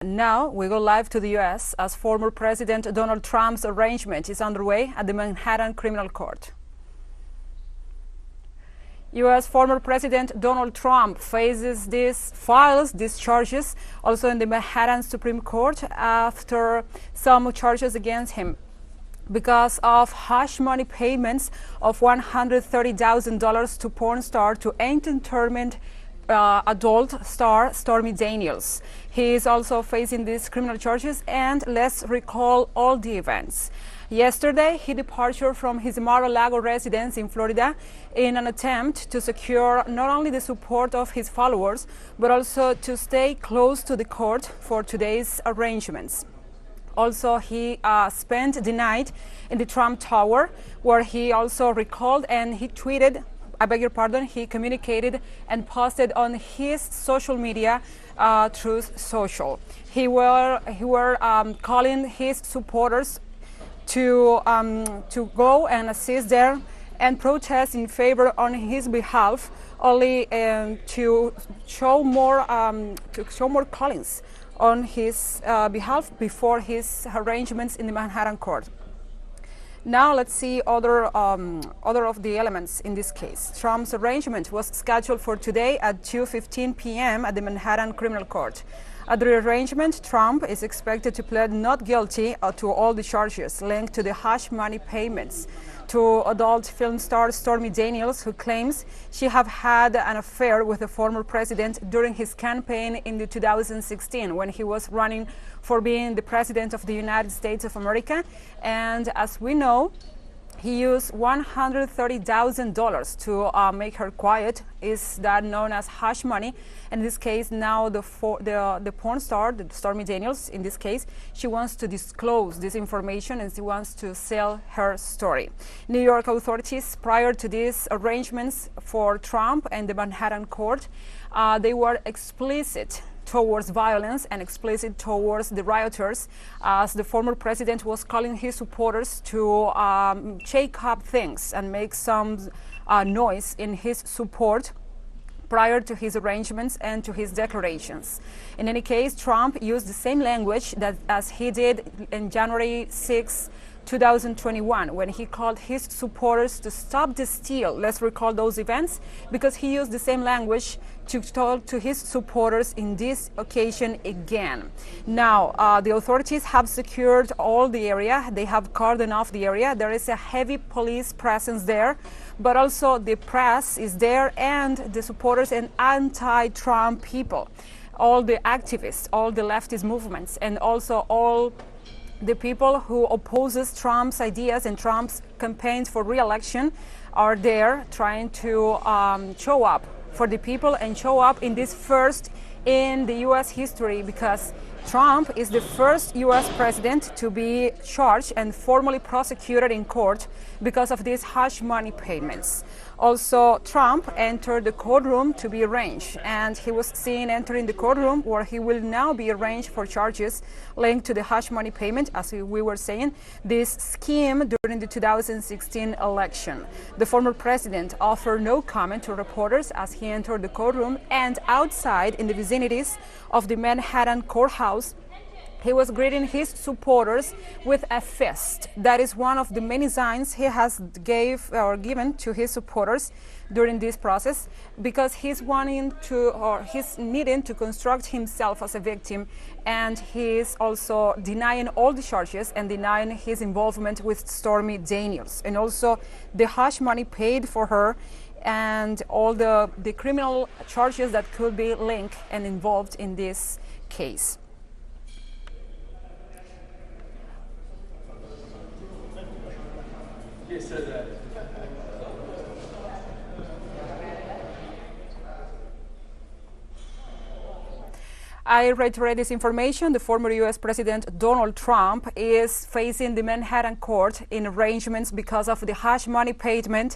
Now we go live to the U.S. as former President Donald Trump's arraignment is underway at the Manhattan Criminal Court. U.S. former President Donald Trump files these charges also in the Manhattan Supreme Court after some charges against him because of hush money payments of $130,000 to porn star to entertainment adult star Stormy Daniels. He is also facing these criminal charges, and let's recall all the events. Yesterday, he departed from his Mar-a-Lago residence in Florida in an attempt to secure not only the support of his followers, but also to stay close to the court for today's arrangements. Also, he spent the night in the Trump Tower, where he also recalled and he tweeted, he communicated and posted on his social media, Truth Social. He were calling his supporters to go and assist there and protest in favor on his behalf, only to show more callings on his behalf before his arrangements in the Manhattan court. Now let's see other of the elements in this case. Trump's arraignment was scheduled for today at 2:15 p.m. at the Manhattan Criminal Court. At the arraignment, Trump is expected to plead not guilty to all the charges linked to the hush money payments to adult film star Stormy Daniels, who claims she have had an affair with the former president during his campaign in 2016 when he was running for being the president of the United States of America. And as we know, he used $130,000 to make her quiet. Is that known as hush money? In this case, now the porn star, Stormy Daniels, in this case, she wants to disclose this information and she wants to sell her story. New York authorities, prior to these arrangements for Trump and the Manhattan court, they were explicit towards violence and explicit towards the rioters, as the former president was calling his supporters to shake up things and make some noise in his support prior to his arrangements and to his declarations. In any case, Trump used the same language that as he did in January 6, 2021, when he called his supporters to stop the steal. Let's recall those events, because he used the same language to talk to his supporters in this occasion again. Now, the authorities have secured all the area. They have cordoned off the area. There is a heavy police presence there, but also the press is there and the supporters and anti-Trump people, all the activists, all the leftist movements, and also all the people who opposes Trump's ideas and Trump's campaigns for re-election are there trying to show up for the people and show up in this first in the U.S. history, because Trump is the first U.S. president to be charged and formally prosecuted in court because of these hush money payments. Also, Trump entered the courtroom to be arraigned, and he was seen entering the courtroom where he will now be arraigned for charges linked to the hush money payment, as we were saying, this scheme during the 2016 election. The former president offered no comment to reporters as he entered the courtroom, and outside in the vicinities of the Manhattan courthouse, he was greeting his supporters with a fist. That is one of the many signs he has given to his supporters during this process, because he's needing to construct himself as a victim, and he's also denying all the charges and denying his involvement with Stormy Daniels, and also the hush money paid for her and all the criminal charges that could be linked and involved in this case. He said that. I reiterate this information. The former U.S. President Donald Trump is facing the Manhattan court in arrangements because of the hush money payment